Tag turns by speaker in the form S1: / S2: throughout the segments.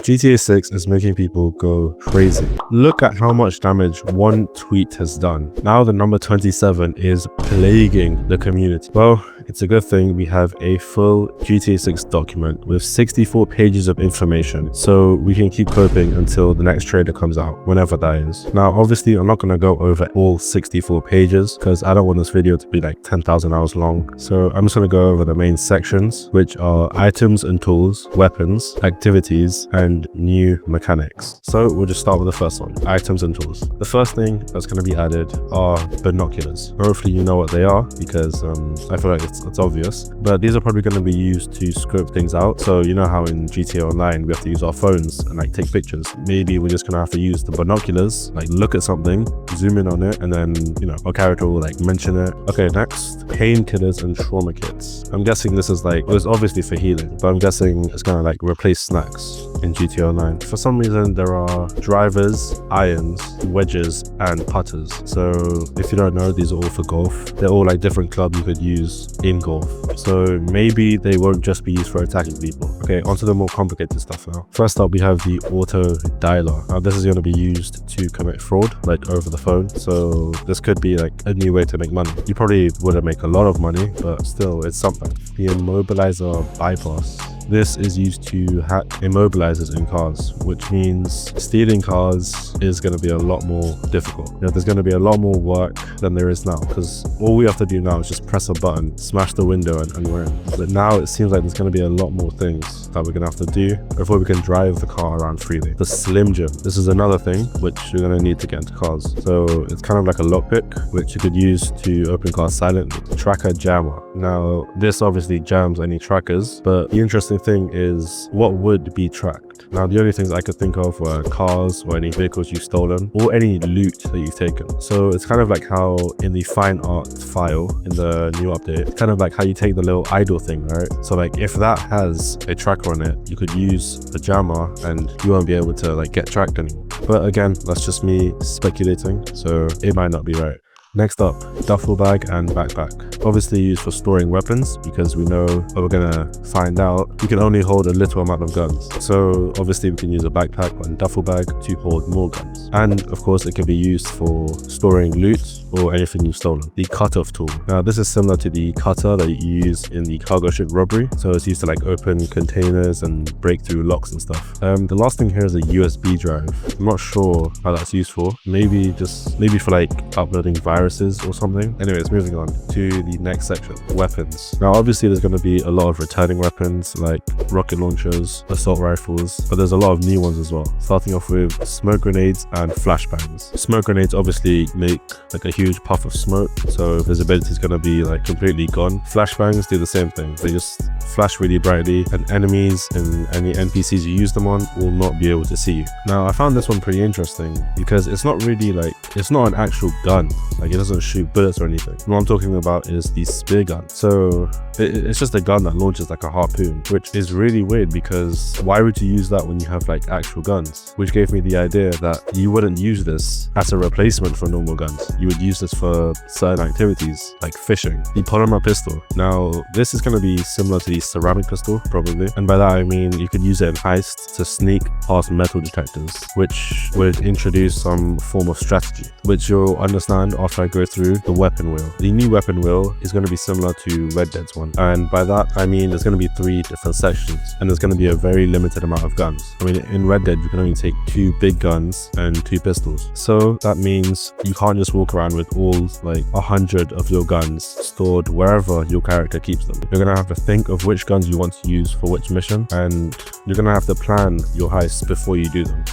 S1: GTA 6 is making people go crazy. Look at how much damage one tweet has done. Now the number 27 is plaguing the community. Well, it's a good thing we have a full GTA 6 document with 64 pages of information, so we can keep coping until the next trailer comes out, whenever that is. Now, obviously, I'm not going to go over all 64 pages because I don't want this video to be like 10,000 hours long. So I'm just going to go over the main sections, which are items and tools, weapons, activities, and new mechanics. So we'll just start with the first one, items and tools. The first thing that's going to be added are binoculars. Hopefully you know what they are because I feel like it's obvious, but these are probably going to be used to scope things out. So you know how in GTA Online we have to use our phones and like take pictures. Maybe we're just going to have to use the binoculars, like look at something, zoom in on it, and then, you know, our character will like mention it. Okay, next, painkillers and trauma kits. I'm guessing this is like, well, it's obviously for healing, but I'm guessing it's going to like replace snacks in GTA Online. For some reason, there are drivers, irons, wedges, and putters. So if you don't know, these are all for golf. They're all like different clubs you could use in golf. So maybe they won't just be used for attacking people. Okay, onto the more complicated stuff now. First up, we have the auto dialer. Now this is going to be used to commit fraud, like over the phone. So this could be like a new way to make money. You probably wouldn't make a lot of money, but still, it's something. The immobilizer bypass. This is used to hack immobilizers in cars, which means stealing cars is going to be a lot more difficult. You know, there's going to be a lot more work than there is now, because all we have to do now is just press a button, smash the window, and we're in. But now it seems like there's going to be a lot more things that we're going to have to do before we can drive the car around freely. The Slim Jim. This is another thing which you're going to need to get into cars. So it's kind of like a lockpick, which you could use to open cars silently. Tracker jammer. Now this obviously jams any trackers, but the interesting thing is what would be tracked. Now the only things I could think of were cars or any vehicles you've stolen or any loot that you've taken. So it's kind of like how in the fine art file in the new update, it's kind of like how you take the little idle thing, right? So like if that has a tracker on it, you could use the jammer and you won't be able to like get tracked anymore. But again, that's just me speculating, so it might not be right. Next up, duffel bag and backpack. Obviously used for storing weapons, because we know what we're gonna find out. You can only hold a little amount of guns. So obviously we can use a backpack and duffel bag to hold more guns. And of course it can be used for storing loot or anything you've stolen. The cutoff tool. Now this is similar to the cutter that you use in the cargo ship robbery. So it's used to like open containers and break through locks and stuff. The last thing here is a USB drive. I'm not sure how that's used for. Maybe for like uploading viruses or something. Anyways, moving on to the next section, weapons. Now obviously there's going to be a lot of returning weapons like rocket launchers, assault rifles, but there's a lot of new ones as well, starting off with smoke grenades and flashbangs. Smoke grenades obviously make like a huge puff of smoke, so visibility is going to be like completely gone. Flashbangs do the same thing. They just flash really brightly, and enemies and any NPCs you use them on will not be able to see you. Now I found this one pretty interesting because it's not really like, it's not an actual gun. Like it doesn't shoot bullets or anything. What I'm talking about is the spear gun. So it's just a gun that launches like a harpoon, which is really weird because why would you use that when you have like actual guns? Which gave me the idea that you wouldn't use this as a replacement for normal guns. You would use this for certain activities like fishing. The polymer pistol. Now this is going to be similar to the ceramic pistol probably, and by that I mean you could use it in heist to sneak past metal detectors, which would introduce some form of strategy, which you'll understand after I go through the weapon wheel. The new weapon wheel is going to be similar to Red Dead's one, and by that I mean there's going to be 3 different sections and there's going to be a very limited amount of guns. I mean in Red Dead you can only take 2 big guns and 2 pistols, so that means you can't just walk around with all like 100 of your guns stored wherever your character keeps them. You're going to have to think of which guns you want to use for which mission, and you're going to have to plan your heists before you do them.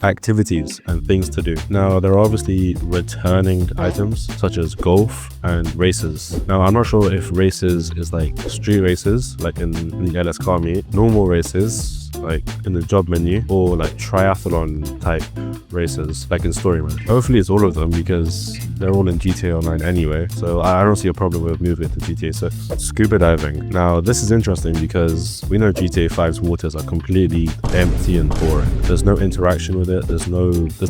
S1: Activities and things to do. Now there are obviously returning items such as golf and races. Now I'm not sure if races is like street races like in the LS car meet. Normal races like in the job menu, or like triathlon type races like in story mode. Hopefully it's all of them because they're all in GTA Online anyway, so I don't see a problem with moving it to GTA 6. Scuba diving. Now this is interesting because we know GTA 5's waters are completely empty and boring. There's no interaction with it, there's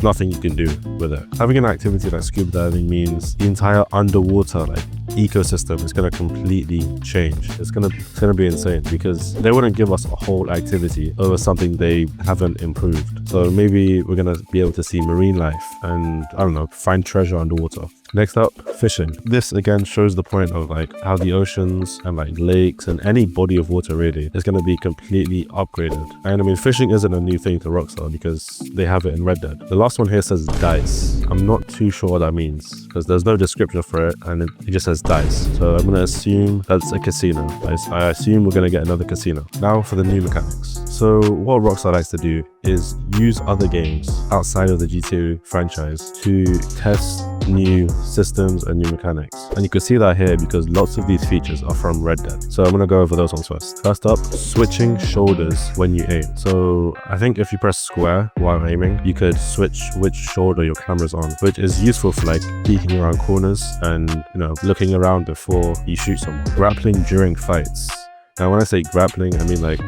S1: nothing you can do with it. Having an activity like scuba diving means the entire underwater like ecosystem is going to completely change. It's gonna be insane because they wouldn't give us a whole activity over something they haven't improved. So maybe we're gonna be able to see marine life and, I don't know, find treasure underwater. Next up, fishing. This again shows the point of like how the oceans and like lakes and any body of water really is going to be completely upgraded. And I mean, fishing isn't a new thing to Rockstar because they have it in Red Dead. The last one here says dice. I'm not too sure what that means because there's no description for it and it just says dice. So I'm going to assume that's a casino. I assume we're going to get another casino. Now for the new mechanics. So what Rockstar likes to do is use other games outside of the GTA franchise to test new systems and new mechanics, and you can see that here because lots of these features are from Red Dead. So I'm gonna go over those ones first. First up, switching shoulders when you aim. So I think if you press square while aiming, you could switch which shoulder your camera's on, which is useful for like peeking around corners and, you know, looking around before you shoot someone. Grappling during fights. Now when I say grappling, I mean like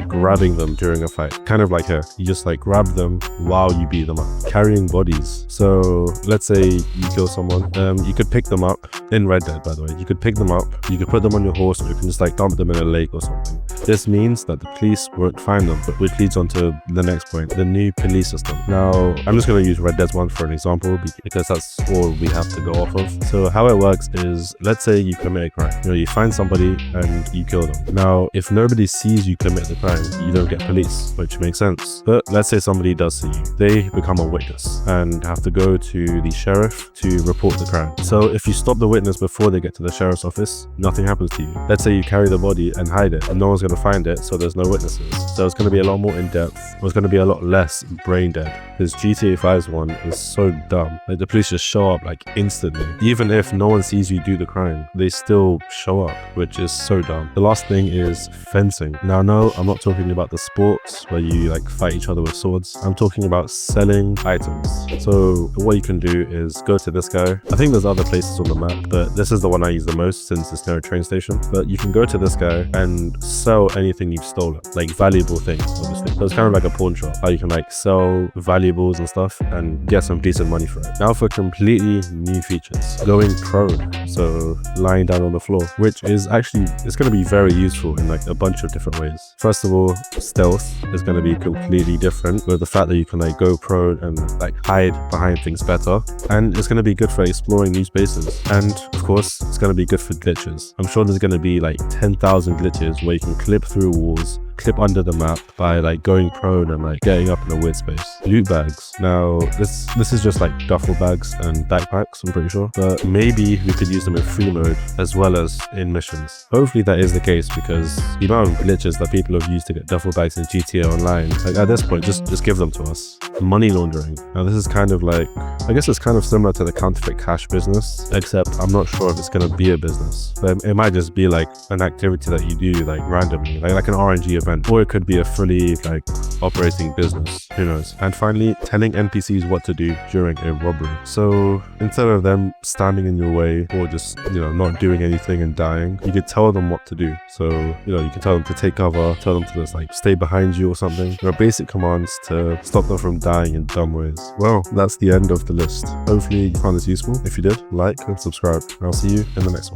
S1: grabbing them during a fight. Kind of like here, you just like grab them while you beat them up. Carrying bodies. So let's say you kill someone, you could pick them up in Red Dead, by the way. You could pick them up, you could put them on your horse, or you can just like dump them in a lake or something. This means that the police won't find them, but which leads on to the next point, the new police system. Now, I'm just going to use Red Dead 1 for an example because that's all we have to go off of. So how it works is, let's say you commit a crime. You know, you find somebody and you kill them. Now, if nobody sees you commit the crime, you don't get police, which makes sense. But let's say somebody does see you. They become a witness and have to go to the sheriff to report the crime. So if you stop the witness before they get to the sheriff's office, nothing happens to you. Let's say you carry the body and hide it, and no one's going to find it, so there's no witnesses. So it's going to be a lot more in-depth. It's going to be a lot less brain dead. Because GTA 5's one is so dumb. Like, the police just show up like instantly. Even if no one sees you do the crime, they still show up, which is so dumb. The last thing is fencing. Now, no, I'm not talking about the sports where you like fight each other with swords. I'm talking about selling items. So what you can do is go to this guy. I think there's other places on the map, but this is the one I use the most since it's near a train station. But you can go to this guy and sell anything you've stolen, like valuable things, obviously. So it's kind of like a pawn shop, how you can like sell valuables and stuff and get some decent money for it. Now for completely new features, going prone, so lying down on the floor, which is actually, it's going to be very useful in like a bunch of different ways. First of all, stealth is going to be completely different with the fact that you can like go prone and like hide behind things better, and it's going to be good for exploring new spaces, and of course it's going to be good for glitches. I'm sure there's going to be like 10,000 glitches where you can clip through walls, clip under the map by like going prone and like getting up in a weird space. Loot bags. Now this is just like duffel bags and backpacks, I'm pretty sure, but maybe we could use them in free mode as well as in missions. Hopefully that is the case because the amount of glitches that people have used to get duffel bags in GTA Online, like at this point, just give them to us. Money laundering. Now this is kind of like, I guess it's kind of similar to the counterfeit cash business, except I'm not sure if it's going to be a business, but it might just be like an activity that you do like randomly, like an RNG event, or it could be a fully like operating business, who knows. And finally, telling NPCs what to do during a robbery. So instead of them standing in your way or just, you know, not doing anything and dying, you could tell them what to do. So, you know, you can tell them to take cover, tell them to just like stay behind you or something. There are basic commands to stop them from dying in dumb ways. Well, that's the end of the list. Hopefully you found this useful. If you did, like and subscribe. I'll see you in the next one.